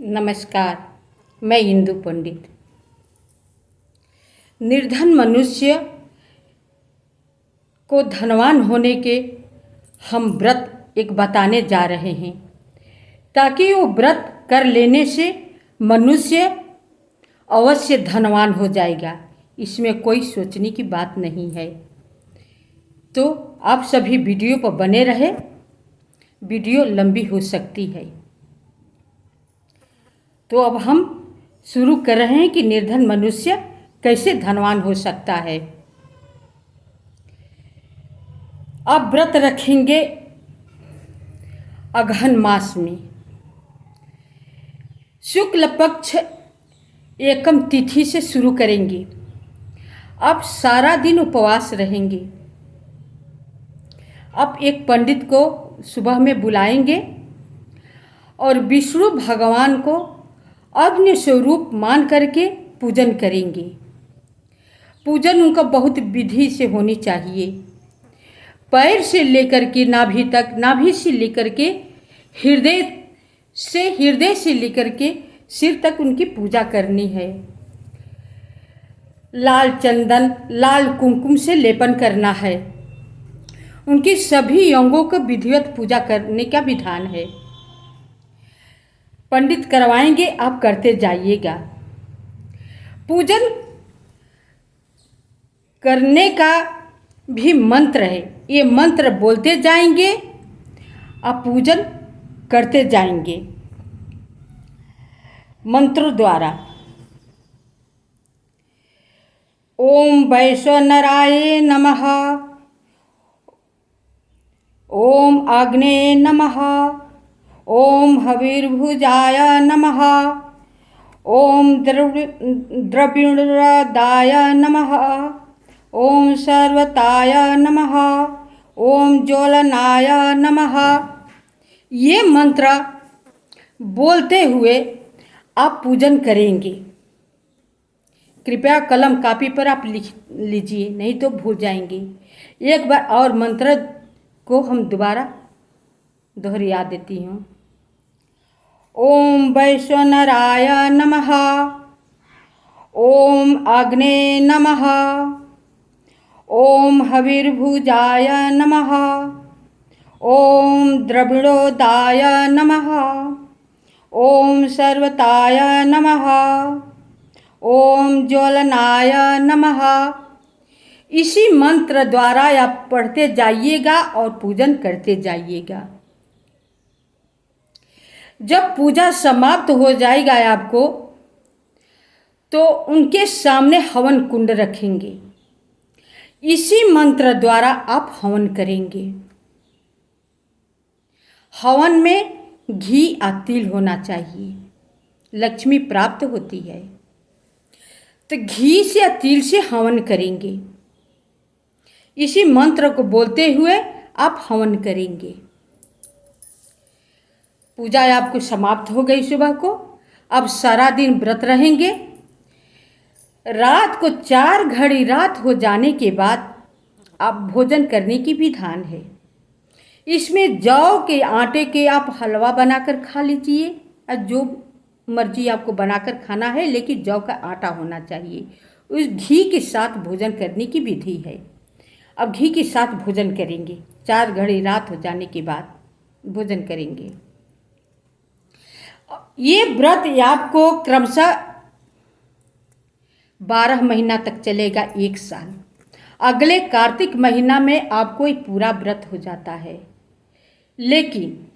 नमस्कार। मैं इंदु पंडित। निर्धन मनुष्य को धनवान होने के हम व्रत एक बताने जा रहे हैं, ताकि वो व्रत कर लेने से मनुष्य अवश्य धनवान हो जाएगा। इसमें कोई सोचने की बात नहीं है। तो आप सभी वीडियो पर बने रहे। वीडियो लंबी हो सकती है। तो अब हम शुरू कर रहे हैं कि निर्धन मनुष्य कैसे धनवान हो सकता है। आप व्रत रखेंगे अगहन मास में, शुक्ल पक्ष एकम तिथि से शुरू करेंगे। आप सारा दिन उपवास रहेंगे। आप एक पंडित को सुबह में बुलाएंगे और विष्णु भगवान को अग्नि स्वरूप मान करके पूजन करेंगे। पूजन उनका बहुत विधि से होनी चाहिए। पैर से लेकर के नाभि तक, नाभि से लेकर के हृदय से लेकर के सिर तक उनकी पूजा करनी है। लाल चंदन, लाल कुमकुम से लेपन करना है। उनकी सभी अंगों को विधिवत पूजा करने का विधान है। पंडित करवाएंगे, आप करते जाइएगा। पूजन करने का भी मंत्र है। ये मंत्र बोलते जाएंगे, आप पूजन करते जाएंगे मंत्रों द्वारा। ओम वैश्वनराय नमः, ओम आग्नेय नमः, ओम हविर्भुजाय नमः, ओम द्रविणदाय नमः, ओम सर्वताय नमः, ओम ज्वलनाय नमः। ये मंत्र बोलते हुए आप पूजन करेंगे। कृपया कलम कापी पर आप लिख लीजिए, नहीं तो भूल जाएंगे। एक बार और मंत्र को हम दोबारा दोहरा देती हूँ। ओम वैश्वनराय नमः, ओम आग्नेय नमः, ओम हविर्भुजाय नमः, ओम द्रविणोदाय नमः, ओम सर्वताय नमः, ओम ज्वलनाय नमः। इसी मंत्र द्वारा आप पढ़ते जाइएगा और पूजन करते जाइएगा। जब पूजा समाप्त हो जाएगा आपको, तो उनके सामने हवन कुंड रखेंगे। इसी मंत्र द्वारा आप हवन करेंगे। हवन में घी या तिल होना चाहिए, लक्ष्मी प्राप्त होती है। तो घी से या तिल से हवन करेंगे। इसी मंत्र को बोलते हुए आप हवन करेंगे। पूजा आपको समाप्त हो गई सुबह को। अब सारा दिन व्रत रहेंगे। रात को 4 घड़ी रात हो जाने के बाद आप भोजन करने की विधान है। इसमें जौ के आटे के आप हलवा बनाकर खा लीजिए, और जो मर्जी आपको बनाकर खाना है, लेकिन जौ का आटा होना चाहिए। उस घी के साथ भोजन करने की विधि है। अब घी के साथ भोजन करेंगे। 4 घड़ी रात हो जाने के बाद भोजन करेंगे। ये व्रत आपको क्रमशः 12 महीना तक चलेगा, 1 साल। अगले कार्तिक महीना में आपको एक पूरा व्रत हो जाता है। लेकिन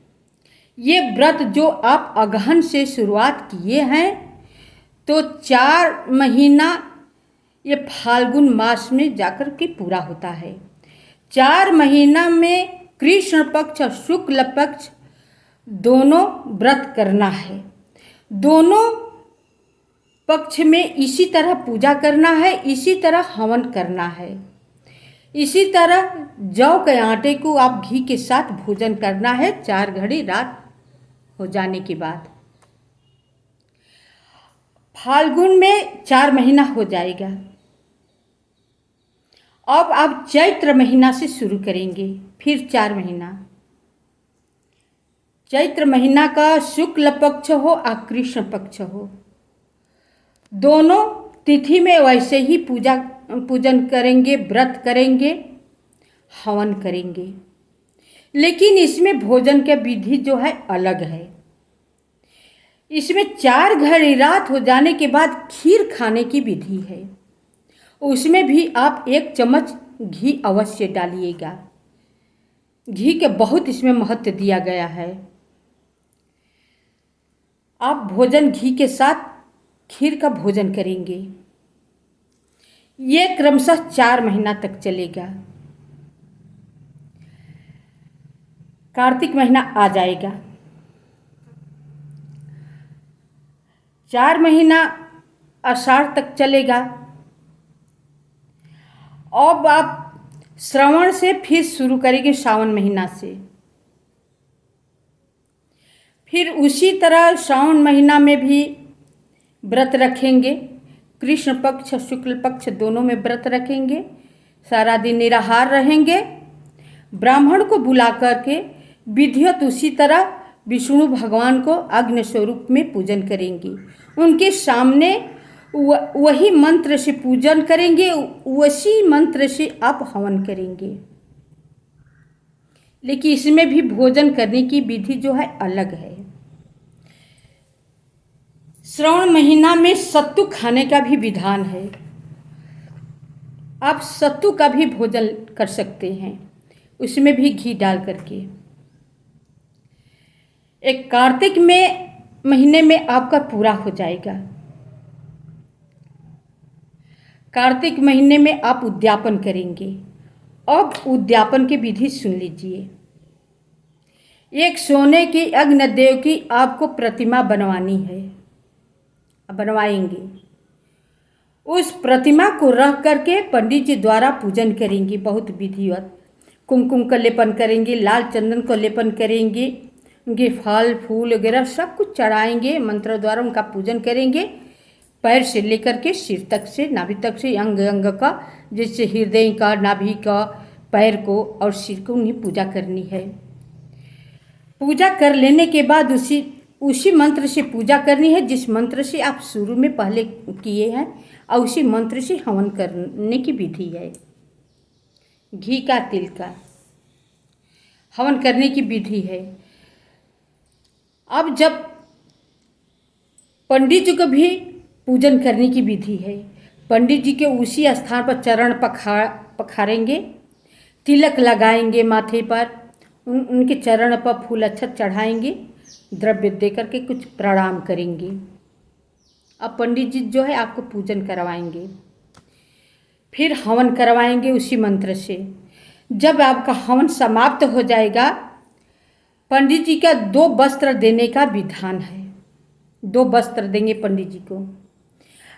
ये व्रत जो आप अगहन से शुरुआत किए हैं, तो 4 महीना ये फाल्गुन मास में जाकर के पूरा होता है। 4 महीना में कृष्ण पक्ष और शुक्ल पक्ष दोनों व्रत करना है। दोनों पक्ष में इसी तरह पूजा करना है, इसी तरह हवन करना है। इसी तरह जौ के आटे को आप घी के साथ भोजन करना है 4 घड़ी रात हो जाने के बाद। फाल्गुन में 4 महीना हो जाएगा। अब आप चैत्र महीना से शुरू करेंगे, फिर 4 महीना। चैत्र महीना का शुक्ल पक्ष हो या कृष्ण पक्ष हो, दोनों तिथि में वैसे ही पूजन करेंगे, व्रत करेंगे, हवन करेंगे। लेकिन इसमें भोजन की विधि जो है अलग है। इसमें 4 घड़ी रात हो जाने के बाद खीर खाने की विधि है। उसमें भी आप 1 चम्मच घी अवश्य डालिएगा। घी के बहुत इसमें महत्व दिया गया है। आप भोजन घी के साथ खीर का भोजन करेंगे। ये क्रमशः 4 महीना तक चलेगा। कार्तिक महीना आ जाएगा। 4 महीना आषाढ़ तक चलेगा। अब आप श्रावण से फिर शुरू करेंगे, सावन महीना से। फिर उसी तरह सावन महीना में भी व्रत रखेंगे। कृष्ण पक्ष शुक्ल पक्ष दोनों में व्रत रखेंगे। सारा दिन निराहार रहेंगे। ब्राह्मण को बुला करके विधिवत उसी तरह विष्णु भगवान को अग्नि स्वरूप में पूजन करेंगे। उनके सामने वही मंत्र से पूजन करेंगे, उसी मंत्र से आप हवन करेंगे। लेकिन इसमें भी भोजन करने की विधि जो है अलग है। श्रावण महीना में सत्तू खाने का भी विधान है। आप सत्तू का भी भोजन कर सकते हैं, उसमें भी घी डाल करके। एक कार्तिक महीने में आपका पूरा हो जाएगा। कार्तिक महीने में आप उद्यापन करेंगे। अब उद्यापन की विधि सुन लीजिए। एक सोने की अग्निदेव की आपको प्रतिमा बनवानी है, बनवाएंगे। उस प्रतिमा को रख करके पंडित जी द्वारा पूजन करेंगे, बहुत विधिवत। कुमकुम का लेपन करेंगे, लाल चंदन को लेपन करेंगे, उनके फल फूल वगैरह सब कुछ चढ़ाएंगे, मंत्र द्वारा उनका पूजन करेंगे। पैर से लेकर के सिर तक से, नाभि तक से, अंग अंग का, जैसे हृदय का, नाभि का, पैर को और सिर को उन्हें पूजा करनी है। पूजा कर लेने के बाद उसी मंत्र से पूजा करनी है जिस मंत्र से आप शुरू में पहले किए हैं, और उसी मंत्र से हवन करने की विधि है। घी का, तिल का हवन करने की विधि है। अब जब पंडित जी को भी पूजन करने की विधि है। पंडित जी के उसी स्थान पर चरण पखारेंगे, तिलक लगाएंगे माथे पर, उनके चरण पर फूल अक्षत चढ़ाएंगे, द्रव्य दे करके कुछ प्रणाम करेंगे। अब पंडित जी जो है आपको पूजन करवाएंगे, फिर हवन करवाएंगे उसी मंत्र से। जब आपका हवन समाप्त हो जाएगा, पंडित जी का 2 वस्त्र देने का विधान है। 2 वस्त्र देंगे पंडित जी को।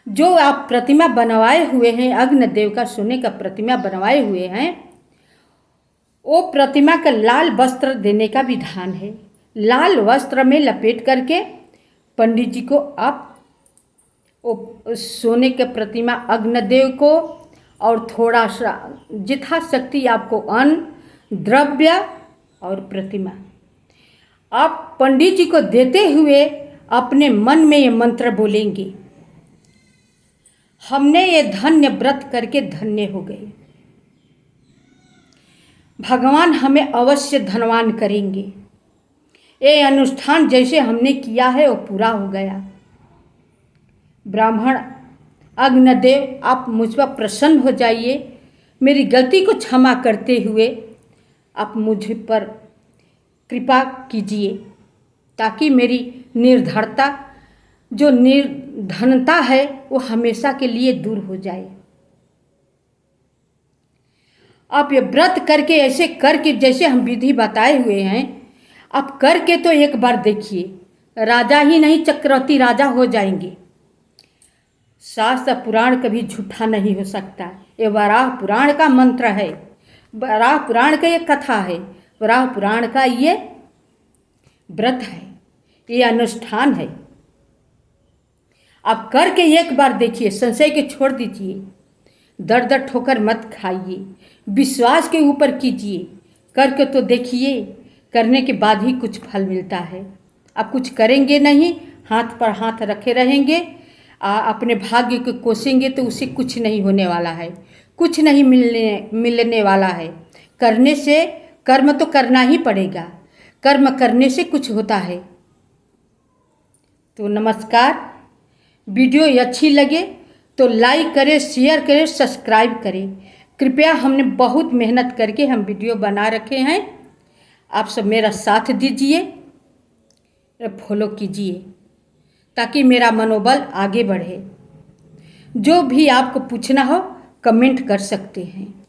जो आप प्रतिमा बनवाए हुए हैं, अग्निदेव का सोने का प्रतिमा बनवाए हुए हैं, वो प्रतिमा का लाल वस्त्र देने का विधान है। लाल वस्त्र में लपेट करके पंडित जी को आप वो सोने के प्रतिमा अग्निदेव को और थोड़ा सा यथाशक्ति आपको अन्न, द्रव्य और प्रतिमा आप पंडित जी को देते हुए अपने मन में ये मंत्र बोलेंगे, हमने ये धन्य व्रत करके धन्य हो गए। भगवान हमें अवश्य धनवान करेंगे। ये अनुष्ठान जैसे हमने किया है वो पूरा हो गया। ब्राह्मण अग्निदेव आप मुझ पर प्रसन्न हो जाइए, मेरी गलती को क्षमा करते हुए आप मुझ पर कृपा कीजिए, ताकि मेरी निर्धनता जो निर्धनता है वो हमेशा के लिए दूर हो जाए। आप ये व्रत करके ऐसे करके जैसे हम विधि बताए हुए हैं, आप करके तो एक बार देखिए, राजा ही नहीं चक्रवर्ती राजा हो जाएंगे। शास्त्र पुराण कभी झूठा नहीं हो सकता। ये वराह पुराण का मंत्र है, वराह पुराण का ये कथा है, वराह पुराण का ये व्रत है, ये अनुष्ठान है। आप करके एक बार देखिए, संशय के छोड़ दीजिए, दर दर ठोकर मत खाइए, विश्वास के ऊपर कीजिए, करके तो देखिए, करने के बाद ही कुछ फल मिलता है। आप कुछ करेंगे नहीं, हाथ पर हाथ रखे रहेंगे, अपने भाग्य को कोसेंगे तो उसे कुछ नहीं होने वाला है, कुछ नहीं मिलने वाला है। करने से, कर्म तो करना ही पड़ेगा, कर्म करने से कुछ होता है। तो नमस्कार, वीडियो अच्छी लगे तो लाइक करें, शेयर करें, सब्सक्राइब करें। कृपया, हमने बहुत मेहनत करके हम वीडियो बना रखे हैं। आप सब मेरा साथ दीजिए, फॉलो कीजिए ताकि मेरा मनोबल आगे बढ़े। जो भी आपको पूछना हो कमेंट कर सकते हैं।